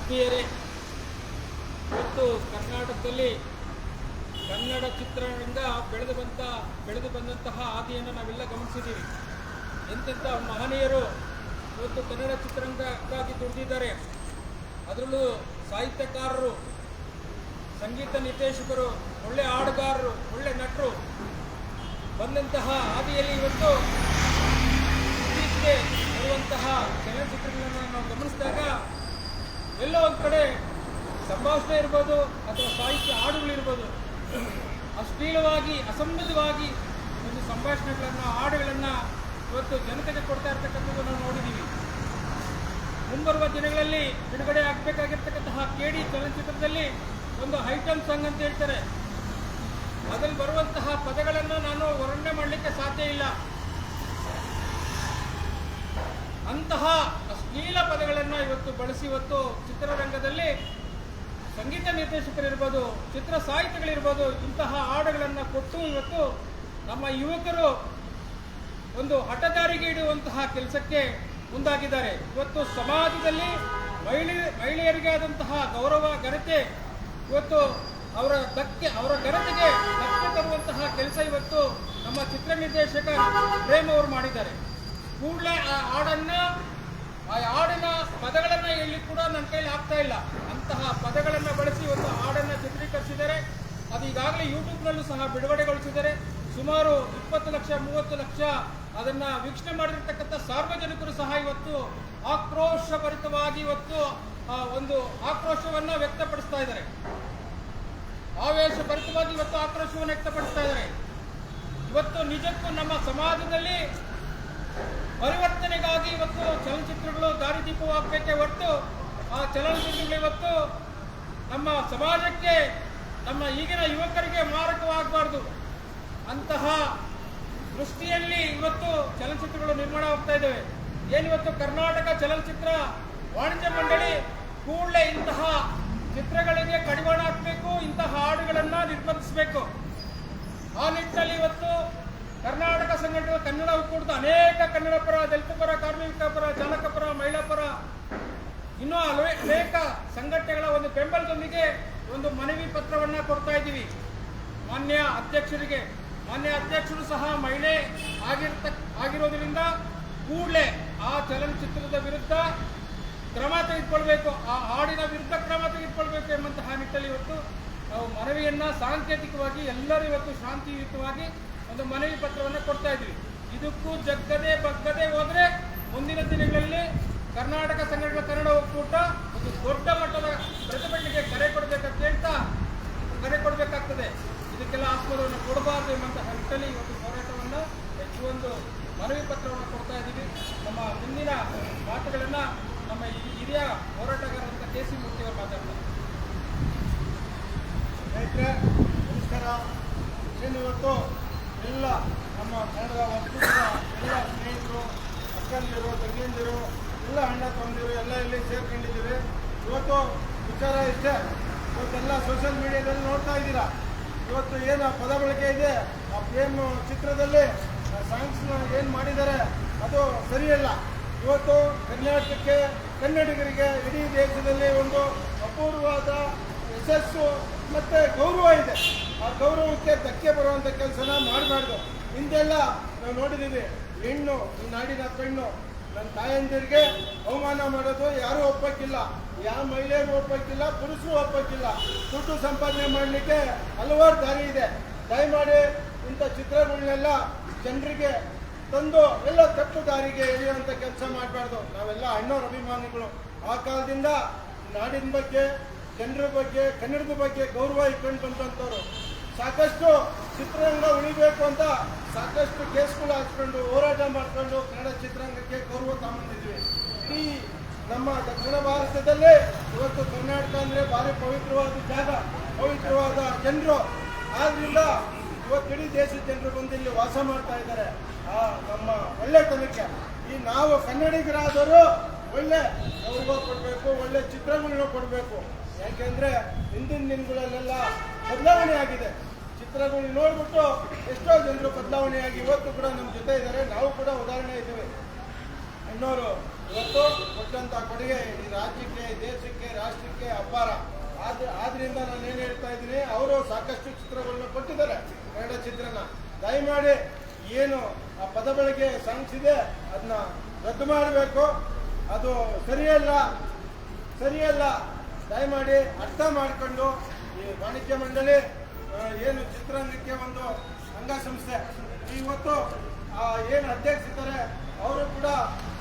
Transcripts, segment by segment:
ಆತ್ಮೀಯರೇ, ಇವತ್ತು ಕರ್ನಾಟಕದಲ್ಲಿ ಕನ್ನಡ ಚಿತ್ರರಂಗ ಬೆಳೆದು ಬಂದಂತಹ ಹಾದಿಯನ್ನು ನಾವೆಲ್ಲ ಗಮನಿಸಿದ್ದೀವಿ. ಎಂತೆಂಥ ಮಹನೀಯರು ಇವತ್ತು ಕನ್ನಡ ಚಿತ್ರರಂಗಕ್ಕಾಗಿ ದುಡಿದಿದ್ದಾರೆ. ಅದರಲ್ಲೂ ಸಾಹಿತ್ಯಕಾರರು, ಸಂಗೀತ ನಿರ್ದೇಶಕರು, ಒಳ್ಳೆ ಹಾಡುಗಾರರು, ಒಳ್ಳೆ ನಟರು ಬಂದಂತಹ ಹಾದಿಯಲ್ಲಿ ಇವತ್ತು ಇತ್ತೀಚೆಗೆ ಬರುವಂತಹ ಚಲನಚಿತ್ರಗಳನ್ನು ನಾವು ಗಮನಿಸಿದಾಗ ಎಲ್ಲೋ ಒಂದು ಕಡೆ ಸಂಭಾಷಣೆ ಇರ್ಬೋದು ಅಥವಾ ಸಾಹಿತ್ಯ ಹಾಡುಗಳಿರ್ಬೋದು, ಅಶ್ಲೀಲವಾಗಿ ಅಸಂಬದ್ಧವಾಗಿ ಒಂದು ಸಂಭಾಷಣೆಗಳನ್ನು, ಹಾಡುಗಳನ್ನು ಇವತ್ತು ಜನತೆಗೆ ಕೊಡ್ತಾ ಇರ್ತಕ್ಕಂಥದ್ದು ನಾವು ನೋಡಿದ್ದೀವಿ. ಮುಂಬರುವ ದಿನಗಳಲ್ಲಿ ಬಿಡುಗಡೆ ಆಗಬೇಕಾಗಿರ್ತಕ್ಕಂತಹ KD ಚಲನಚಿತ್ರದಲ್ಲಿ ಒಂದು ಐಟಮ್ ಸಾಂಗ್ ಅಂತ ಹೇಳ್ತಾರೆ. ಅದರಲ್ಲಿ ಬರುವಂತಹ ಪದಗಳನ್ನು ನಾನು ವರ್ಣನೆ ಮಾಡಲಿಕ್ಕೆ ಸಾಧ್ಯ ಇಲ್ಲ. ಅಂತಹ ಅಶ್ಲೀಲ ಪದಗಳನ್ನು ಇವತ್ತು ಬಳಸಿ ಇವತ್ತು ಚಿತ್ರರಂಗದಲ್ಲಿ ಸಂಗೀತ ನಿರ್ದೇಶಕರಿರ್ಬೋದು, ಚಿತ್ರ ಸಾಹಿತಿಗಳಿರ್ಬೋದು, ಇಂತಹ ಹಾಡುಗಳನ್ನು ಕೊಟ್ಟು ಇವತ್ತು ನಮ್ಮ ಯುವಕರು ಒಂದು ಹಠದಾರಿಗೆ ಇಡುವಂತಹ ಕೆಲಸಕ್ಕೆ ಮುಂದಾಗಿದ್ದಾರೆ. ಇವತ್ತು ಸಮಾಜದಲ್ಲಿ ಮಹಿಳೆಯರಿಗೆ ಆದಂತಹ ಗೌರವ ಘನತೆ ಇವತ್ತು ಅವರ ಘನತೆಗೆ ಧಕ್ಕೆ ತರುವಂತಹ ಕೆಲಸ ಇವತ್ತು ನಮ್ಮ ಚಿತ್ರ ನಿರ್ದೇಶಕ ಪ್ರೇಮ್ ಅವರು ಮಾಡಿದ್ದಾರೆ. ಕೂಡಲೇ ಆ ಹಾಡಿನ ಪದಗಳನ್ನು ಹೇಳಿ ಕೂಡ ನನ್ನ ಕೈಲಿ ಆಗ್ತಾ ಇಲ್ಲ. ಅಂತಹ ಪದಗಳನ್ನು ಬಳಸಿ ಇವತ್ತು ಹಾಡನ್ನು ಚಿತ್ರೀಕರಿಸಿದ್ದಾರೆ. ಅದು ಈಗಾಗಲೇ ಯೂಟ್ಯೂಬ್ನಲ್ಲೂ ಸಹ ಬಿಡುಗಡೆಗೊಳಿಸಿದ್ದಾರೆ. ಸುಮಾರು 20 ಲಕ್ಷ 30 ಲಕ್ಷ ಅದನ್ನು ವೀಕ್ಷಣೆ ಮಾಡಿರ್ತಕ್ಕಂಥ ಸಾರ್ವಜನಿಕರು ಸಹ ಇವತ್ತು ಆಕ್ರೋಶಭರಿತವಾಗಿ ಇವತ್ತು ಒಂದು ಆಕ್ರೋಶವನ್ನು ವ್ಯಕ್ತಪಡಿಸ್ತಾ ಇದ್ದಾರೆ. ಆವೇಶಭರಿತವಾಗಿ ಇವತ್ತು ಆಕ್ರೋಶವನ್ನು ವ್ಯಕ್ತಪಡಿಸ್ತಾ ಇದ್ದಾರೆ. ಇವತ್ತು ನಿಜಕ್ಕೂ ನಮ್ಮ ಸಮಾಜದಲ್ಲಿ ಪರಿವರ್ತನೆಗಾಗಿ ಇವತ್ತು ಚಲನಚಿತ್ರಗಳು ದಾರಿದೀಪವಾಗಬೇಕೇ ಹೊರತು ಆ ಚಲನಚಿತ್ರಗಳು ಇವತ್ತು ನಮ್ಮ ಸಮಾಜಕ್ಕೆ, ನಮ್ಮ ಈಗಿನ ಯುವಕರಿಗೆ ಮಾರಕವಾಗಬಾರ್ದು. ಅಂತಹ ದೃಷ್ಟಿಯಲ್ಲಿ ಇವತ್ತು ಚಲನಚಿತ್ರಗಳು ನಿರ್ಮಾಣವಾಗ್ತಾ ಇದ್ದಾವೆ. ಏನಿವತ್ತು ಕರ್ನಾಟಕ ಚಲನಚಿತ್ರ ವಾಣಿಜ್ಯ ಮಂಡಳಿ ಕೂಡಲೇ ಇಂತಹ ಚಿತ್ರಗಳಿಗೆ ಕಡಿವಾಣ ಹಾಕಬೇಕು, ಇಂತಹ ಹಾಡುಗಳನ್ನು ನಿರ್ಬಂಧಿಸಬೇಕು. ಆ ನಿಟ್ಟಿನಲ್ಲಿ ಇವತ್ತು ಕರ್ನಾಟಕ ಸಂಘಟನೆ, ಕನ್ನಡ ಒಕ್ಕೂಟದ ಅನೇಕ ಕನ್ನಡ ಪರ, ದಲಿತ ಪರ, ಕಾರ್ಮಿಕ ಪರ, ಚಾಲಕ ಪರ, ಮಹಿಳಾ ಪರ, ಇನ್ನೂ ಅನೇಕ ಸಂಘಟನೆಗಳ ಒಂದು ಬೆಂಬಲದೊಂದಿಗೆ ಒಂದು ಮನವಿ ಪತ್ರವನ್ನು ಕೊಡ್ತಾ ಇದ್ದೀವಿ ಮಾನ್ಯ ಅಧ್ಯಕ್ಷರಿಗೆ. ಮಾನ್ಯ ಅಧ್ಯಕ್ಷರು ಸಹ ಮಹಿಳೆ ಆಗಿರೋದ್ರಿಂದ ಕೂಡಲೇ ಆ ಚಲನಚಿತ್ರದ ವಿರುದ್ಧ ಕ್ರಮ ತೆಗೆದುಕೊಳ್ಬೇಕು, ಆ ಹಾಡಿನ ವಿರುದ್ಧ ಕ್ರಮ ತೆಗೆದುಕೊಳ್ಬೇಕು ಎಂಬಂತಹ ನಿಟ್ಟಲ್ಲಿ ಇವತ್ತು ನಾವು ಮನವಿಯನ್ನು ಸಾಂಕೇತಿಕವಾಗಿ ಎಲ್ಲರೂ ಇವತ್ತು ಶಾಂತಿಯುತವಾಗಿ ಒಂದು ಮನವಿ ಪತ್ರವನ್ನು ಕೊಡ್ತಾ ಇದ್ದೀವಿ. ಇದಕ್ಕೂ ಜಗ್ಗದೆ ಬಗ್ಗದೆ ಹೋದರೆ ಮುಂದಿನ ದಿನಗಳಲ್ಲಿ ಕರ್ನಾಟಕ ಸಂಘಟನೆ ಕನ್ನಡ ಒಕ್ಕೂಟ ಒಂದು ದೊಡ್ಡ ಮಟ್ಟದ ಪ್ರತಿಭಟನೆಗೆ ಕರೆ ಕೊಡಬೇಕಾಗ್ತದೆ. ಇದಕ್ಕೆಲ್ಲ ಆಸ್ಪದವನ್ನು ಕೊಡಬಾರ್ದು ಎಂಬಂತಹ ನಿಟ್ಟಲ್ಲಿ ಇವತ್ತು ಹೋರಾಟವನ್ನು ಒಂದು ಮನವಿ ಪತ್ರವನ್ನು ಕೊಡ್ತಾ ಇದ್ದೀವಿ. ನಮ್ಮ ಮುಂದಿನ ಮಾತುಗಳನ್ನು ನಮ್ಮ ಹಿರಿಯ ಹೋರಾಟಗಾರರಂತ KC ಮೂರ್ತಿ ಅವರು ಮಾತಾಡ್ತಾರೆ. ನಮಸ್ಕಾರ. ಇವತ್ತು ಎಲ್ಲ ನಮ್ಮ ಕನ್ನಡದ ಒಕ್ಕೂಟದ ಎಲ್ಲ ಸ್ನೇಹಿತರು, ಅಕ್ಕಂದಿರು, ತಂಗಿಯಂದಿರು, ಎಲ್ಲ ಅಣ್ಣ ತಮ್ಮಂದಿರು ಎಲ್ಲ ಇಲ್ಲಿ ಸೇರ್ಕೊಂಡಿದ್ದೀವಿ. ಇವತ್ತು ವಿಚಾರ ಇಷ್ಟೇ, ಇವತ್ತೆಲ್ಲ ಸೋಷಿಯಲ್ ಮೀಡಿಯಾದಲ್ಲಿ ನೋಡ್ತಾ ಇದ್ದೀರಾ. ಇವತ್ತು ಏನು ಪದ ಬಳಕೆ ಇದೆ, ಆ ಪ್ರೇಮ್ ಚಿತ್ರದಲ್ಲಿ ಸಾಂಗ್ಸ್ನ ಏನು ಮಾಡಿದ್ದಾರೆ ಅದು ಸರಿಯಲ್ಲ. ಇವತ್ತು ಕರ್ನಾಟಕಕ್ಕೆ, ಕನ್ನಡಿಗರಿಗೆ ಇಡೀ ದೇಶದಲ್ಲಿ ಒಂದು ಅಪೂರ್ವವಾದ ಯಶಸ್ಸು ಮತ್ತು ಗೌರವ ಇದೆ. ಆ ಗೌರವಕ್ಕೆ ಧಕ್ಕೆ ಬರುವಂಥ ಕೆಲಸನ ಮಾಡಬಾರ್ದು. ಹಿಂದೆಲ್ಲ ನಾವು ನೋಡಿದ್ದೀವಿ, ಹೆಣ್ಣು ಈ ನಾಡಿನ ಪೆಣ್ಣು, ನನ್ನ ತಾಯಂದಿರಿಗೆ ಅವಮಾನ ಮಾಡೋದು ಯಾರೂ ಒಪ್ಪಕ್ಕಿಲ್ಲ, ಯಾವ ಮಹಿಳೆಯರು ಒಪ್ಪಕ್ಕಿಲ್ಲ, ಪುರುಷರು ಒಪ್ಪಕ್ಕಿಲ್ಲ. ದುಡ್ಡು ಸಂಪಾದನೆ ಮಾಡಲಿಕ್ಕೆ ಹಲವಾರು ದಾರಿ ಇದೆ. ದಯಮಾಡಿ ಇಂಥ ಚಿತ್ರಗಳನ್ನೆಲ್ಲ ಜನರಿಗೆ ತಂದು ಎಲ್ಲ ತಪ್ಪು ದಾರಿಗೆ ಎಳೆಯುವಂಥ ಕೆಲಸ ಮಾಡಬಾರ್ದು. ನಾವೆಲ್ಲ ಅಣ್ಣವ್ರ ಅಭಿಮಾನಿಗಳು. ಆ ಕಾಲದಿಂದ ನಾಡಿನ ಬಗ್ಗೆ, ಜನರ ಬಗ್ಗೆ, ಕನ್ನಡದ ಬಗ್ಗೆ ಗೌರವ ಇಟ್ಕೊಂಡು ಬಂದಂಥವ್ರು. ಸಾಕಷ್ಟು ಚಿತ್ರರಂಗ ಉಳಿಬೇಕು ಅಂತ ಸಾಕಷ್ಟು ಕೇಸ್ಗಳು ಹಾಕ್ಕೊಂಡು ಹೋರಾಟ ಮಾಡಿಕೊಂಡು ಕನ್ನಡ ಚಿತ್ರರಂಗಕ್ಕೆ ಗೌರವ ತಗೊಂಡಿದ್ವಿ. ಇಡೀ ನಮ್ಮ ದಕ್ಷಿಣ ಭಾರತದಲ್ಲೇ ಇವತ್ತು ಕರ್ನಾಟಕ ಅಂದರೆ ಭಾರಿ ಪವಿತ್ರವಾದ ಜಾಗ, ಪವಿತ್ರವಾದ ಜನರು. ಆದ್ರಿಂದ ಇವತ್ತು ಇಡೀ ದೇಶದ ಜನರು ಬಂದು ಇಲ್ಲಿ ವಾಸ ಮಾಡ್ತಾ ಇದ್ದಾರೆ. ನಮ್ಮ ಒಳ್ಳೆತನಕ್ಕೆ ಈ ನಾವು ಕನ್ನಡಿಗರಾದರೂ ಒಳ್ಳೆ ಗೌರವ ಕೊಡಬೇಕು, ಒಳ್ಳೆ ಚಿತ್ರಗಳನ್ನ ಕೊಡಬೇಕು. ಯಾಕೆಂದರೆ ಹಿಂದಿನ ದಿನಗಳಲ್ಲೆಲ್ಲ ಬದಲಾವಣೆ ಆಗಿದೆ. ಚಿತ್ರಗಳು ನೋಡ್ಬಿಟ್ಟು ಎಷ್ಟೋ ಜನರು ಬದಲಾವಣೆಯಾಗಿ ಇವತ್ತು ಕೂಡ ನಮ್ಮ ಜೊತೆ ಇದ್ದಾರೆ. ನಾವು ಕೂಡ ಉದಾಹರಣೆ ಇದ್ದೀವಿ. ಅಣ್ಣವರು ಇವತ್ತು ಕೊಟ್ಟಂಥ ಕೊಡುಗೆ ಈ ರಾಜ್ಯಕ್ಕೆ, ದೇಶಕ್ಕೆ, ರಾಷ್ಟ್ರಕ್ಕೆ ಅಪಾರ. ಆದ್ರಿಂದ ನಾನು ಏನು ಹೇಳ್ತಾ ಇದ್ದೀನಿ, ಅವರು ಸಾಕಷ್ಟು ಚಿತ್ರಗಳನ್ನ ಕೊಟ್ಟಿದ್ದಾರೆ, ಕನ್ನಡ ಚಿತ್ರನ. ದಯಮಾಡಿ ಏನು ಆ ಪದ ಬಳಕೆ ಸಾಂಗ್ಸ್ ಇದೆ ಅದನ್ನ ರದ್ದು ಮಾಡಬೇಕು. ಅದು ಸರಿಯಲ್ಲ. ದಯಮಾಡಿ ಅರ್ಥ ಮಾಡಿಕೊಂಡು ಈ ವಾಣಿಜ್ಯ ಮಂಡಳಿ ಏನು ಚಿತ್ರರಂಗಕ್ಕೆ ಒಂದು ಅಂಗಸಂಸ್ಥೆ, ಇವತ್ತು ಏನು ಅಧ್ಯಕ್ಷರಿದ್ದಾರೆ ಅವರು ಕೂಡ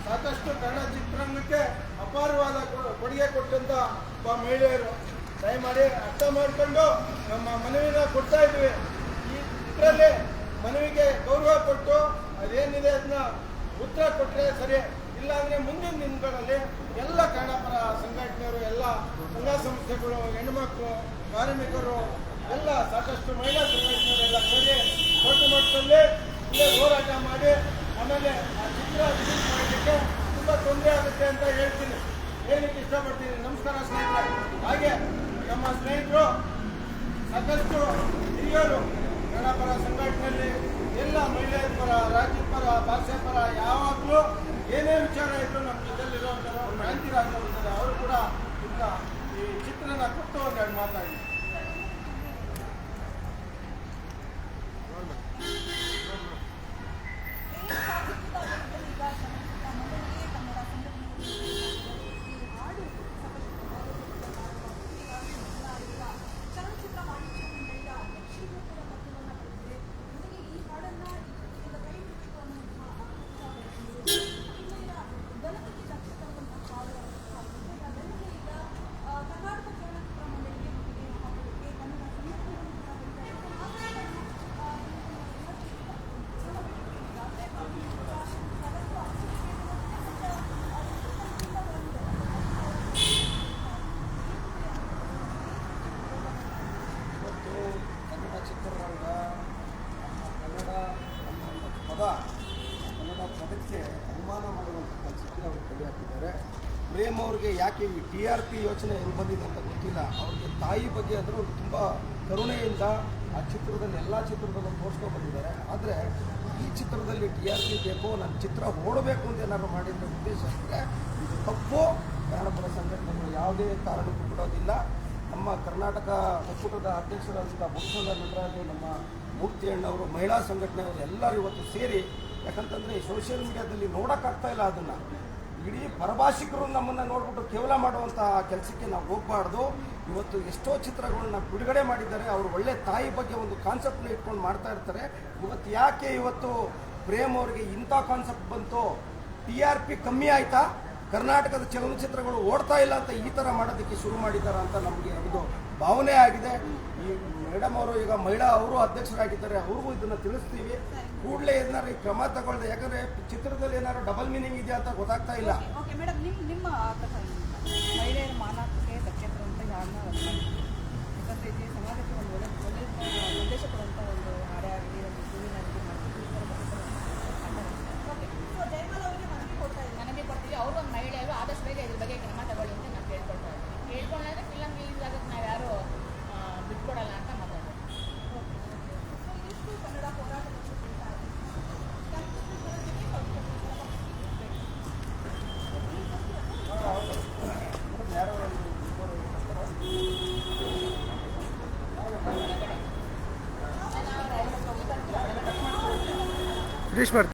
ಸಾಕಷ್ಟು ಕನ್ನಡ ಚಿತ್ರರಂಗಕ್ಕೆ ಅಪಾರವಾದ ಕೊಡುಗೆ ಕೊಟ್ಟಂತ ಒಬ್ಬ ಮಹಿಳೆಯರು. ದಯಮಾಡಿ ಅರ್ಥ ಮಾಡಿಕೊಂಡು ನಮ್ಮ ಮನವಿನ ಕೊಡ್ತಾ ಇದ್ವಿ. ಇದರಲ್ಲಿ ಮನವಿಗೆ ಗೌರವ ಕೊಟ್ಟು ಅದೇನಿದೆ ಅದನ್ನ ಉತ್ತರ ಕೊಟ್ಟರೆ ಸರಿ. ಇಲ್ಲಾಂದ್ರೆ ಮುಂದಿನ ದಿನಗಳಲ್ಲಿ ಎಲ್ಲ ಕನ್ನಡ ಪರ ಸಂಘಟನೆಯರು, ಎಲ್ಲ ಸಂಘ ಸಂಸ್ಥೆಗಳು, ಹೆಣ್ಣುಮಕ್ಕಳು, ಕಾರ್ಮಿಕರು, ಎಲ್ಲ ಸಾಕಷ್ಟು ಮಹಿಳಾ ಸಂಘಟನೆಯರೆಲ್ಲ ಸೇರಿ ದೊಡ್ಡ ಮಟ್ಟದಲ್ಲಿ ಇಲ್ಲೇ ಹೋರಾಟ ಮಾಡಿ ಆಮೇಲೆ ಆ ಚಿತ್ರ ರಿಲೀಸ್ ಮಾಡಲಿಕ್ಕೆ ತುಂಬ ತೊಂದರೆ ಆಗುತ್ತೆ ಅಂತ ಹೇಳಲಿಕ್ಕೆ ಇಷ್ಟಪಡ್ತೀನಿ. ನಮಸ್ಕಾರ ಸ್ನೇಹಿತರೆ. ಹಾಗೆ ನಮ್ಮ ಸ್ನೇಹಿತರು ಸಾಕಷ್ಟು ಹಿರಿಯರು ಕನ್ನಡ ಪರ ಸಂಘಟನೆಯಲ್ಲಿ ಎಲ್ಲ ಮಹಿಳೆಯರ ಪರ, ರಾಜ್ಯದ ಪರ, ಭಾಷೆ ಪರ ಯಾವಾಗಲೂ ಏನೇ ವಿಚಾರ ಇದ್ರು ನಮ್ಮ ಜೊತೆಲಿರುವಂಥವ್ರು ಕ್ರಾಂತಿರಾಜ್ ಇದ್ದಾರೆ. ಅವರು ಕೂಡ ಈಗ ಈ ಚಿತ್ರನ ಕೊಟ್ಟು ಒಂದೆರಡು ಮಾತಾಡಿ. ಕನ್ನಡ ಪದಕ್ಕೆ ಅವಮಾನ ಮಾಡುವಂಥ ಚಿತ್ರ ಅವರು ಕಲೆ ಹಾಕಿದ್ದಾರೆ. ಪ್ರೇಮ್ ಅವ್ರಿಗೆ ಯಾಕೆ ಈ TRP ಯೋಚನೆ ಹೆಂಗೆ ಬಂದಿದೆ ಅಂತ ಗೊತ್ತಿಲ್ಲ. ಅವ್ರಿಗೆ ತಾಯಿ ಬಗ್ಗೆ ಅಂದರೆ ಅವ್ರು ತುಂಬ ಕರುಣೆಯಿಂದ ಆ ಚಿತ್ರದಲ್ಲಿ ಎಲ್ಲ ಚಿತ್ರದಲ್ಲೂ ತೋರಿಸ್ಕೊಂಡು ಬಂದಿದ್ದಾರೆ. ಆದರೆ ಈ ಚಿತ್ರದಲ್ಲಿ TRP ಬೇಕು, ನನ್ನ ಚಿತ್ರ ಓಡಬೇಕು ಅಂತ ಏನಾದ್ರು ಮಾಡಿದ್ರೆ ಉದ್ದೇಶ ಅಂದರೆ ಇದು ತಪ್ಪು. ಕನ್ನಡ ಪರ ಸಂಘಟನೆಗಳು ಯಾವುದೇ ಕಾರಣಕ್ಕೂ ಬಿಡೋದಿಲ್ಲ. ನಮ್ಮ ಕರ್ನಾಟಕ ಒಕ್ಕೂಟದ ಅಧ್ಯಕ್ಷರಾದಂಥ ಬುಕ್ಸಂದ ನಟರಾಜು, ನಮ್ಮ ಮೂರ್ತಿ ಅಣ್ಣವರು, ಮಹಿಳಾ ಸಂಘಟನೆಯವರು ಎಲ್ಲರೂ ಇವತ್ತು ಸೇರಿ, ಯಾಕಂತಂದರೆ ಸೋಷಿಯಲ್ ಮೀಡಿಯಾದಲ್ಲಿ ನೋಡೋಕ್ಕಾಗ್ತಾ ಇಲ್ಲ ಅದನ್ನು. ಇಡೀ ಪರಭಾಷಿಕರು ನಮ್ಮನ್ನು ನೋಡ್ಬಿಟ್ಟು ಕೇವಲ ಮಾಡುವಂಥ ಕೆಲಸಕ್ಕೆ ನಾವು ಹೋಗಬಾರ್ದು. ಇವತ್ತು ಎಷ್ಟೋ ಚಿತ್ರಗಳನ್ನ ಬಿಡುಗಡೆ ಮಾಡಿದ್ದಾರೆ. ಅವರು ಒಳ್ಳೆ ತಾಯಿ ಬಗ್ಗೆ ಒಂದು ಕಾನ್ಸೆಪ್ಟ್ನ ಇಟ್ಕೊಂಡು ಮಾಡ್ತಾ ಇರ್ತಾರೆ. ಯಾಕೆ ಇವತ್ತು ಪ್ರೇಮ್ ಅವರಿಗೆ ಇಂಥ ಕಾನ್ಸೆಪ್ಟ್ ಬಂತು? TRP ಕಮ್ಮಿ ಆಯಿತಾ? ಕರ್ನಾಟಕದ ಚಲನಚಿತ್ರಗಳು ಓಡ್ತಾ ಇಲ್ಲ ಅಂತ ಈ ಥರ ಮಾಡೋದಕ್ಕೆ ಶುರು ಮಾಡಿದ್ದಾರೆ ಅಂತ ನಮಗೆ ಒಂದು ಭಾವನೆ ಆಗಿದೆ. ಈ ಮೇಡಮ್ ಅವರು ಈಗ ಮಹಿಳಾ ಅವರು ಅಧ್ಯಕ್ಷರಾಗಿದ್ದಾರೆ, ಅವ್ರಿಗೂ ಇದನ್ನು ತಿಳಿಸ್ತೀವಿ. ಕೂಡಲೇ ಏನಾದ್ರು ಕ್ರಮ ತಗೊಳ್ದೆ, ಯಾಕಂದರೆ ಚಿತ್ರದಲ್ಲಿ ಏನಾದ್ರು ಡಬಲ್ ಮೀನಿಂಗ್ ಇದೆಯಾ ಅಂತ ಗೊತ್ತಾಗ್ತಾ ಇಲ್ಲ. ಓಕೆ ಮೇಡಮ್, ನಿಮ್ಮ ಮಹಿಳೆಯರ ಮಾನಕ್ಕೆ ಧಕ್ಕೆ ತರುವಂಥ ಯಾರನ್ನ ಯಾಕಂದರೆ ಇದು ಸಮಾಜಕ್ಕೆ ಒಂದು ಒಳ್ಳೆ ಸಂದೇಶ ಕೊಡುವಂಥ ಒಂದು ಹಾಡೇ ಆಗಲಿ, ಒಂದು ಸುಳ್ಳಿನಾಗಿ ಮಾಡ್ತೀವಿ. ಓಕೆ, ಸೊ ಜಯಮಾಲ ಅವರಿಗೆ ಮನವಿ ಕೊಡ್ತಾ ಇದ್ದೀವಿ, ನನಗೆ ಕೊಡ್ತೀವಿ. ಅವರು ಒಂದು ಮಹಿಳೆಯರು ಆದಷ್ಟು ಬೇಗ ಇದ್ರ ಬಗ್ಗೆ ಕ್ರಮ ತಗೊಳ್ಳಿ ಅಂತ ನಾವು ಕೇಳ್ಕೊಳ್ತಾ ಇದ್ದೀವಿ. ಕೇಳ್ಕೊಂಡ್ರೆ ಫಿಲಮ್ ರಿಲೀಸ್ ಆಗೋಕ್ಕೆ ನಾವು ಯಾರು ಬಿಟ್ಕೊಡಲ್ಲ ಅಂತ ಮಾತಾಡೋದು. ಸೊ ಇದಿಷ್ಟು ಕನ್ನಡ ಹೋರಾಟ ಗ್ರೀಷ್ಮರ್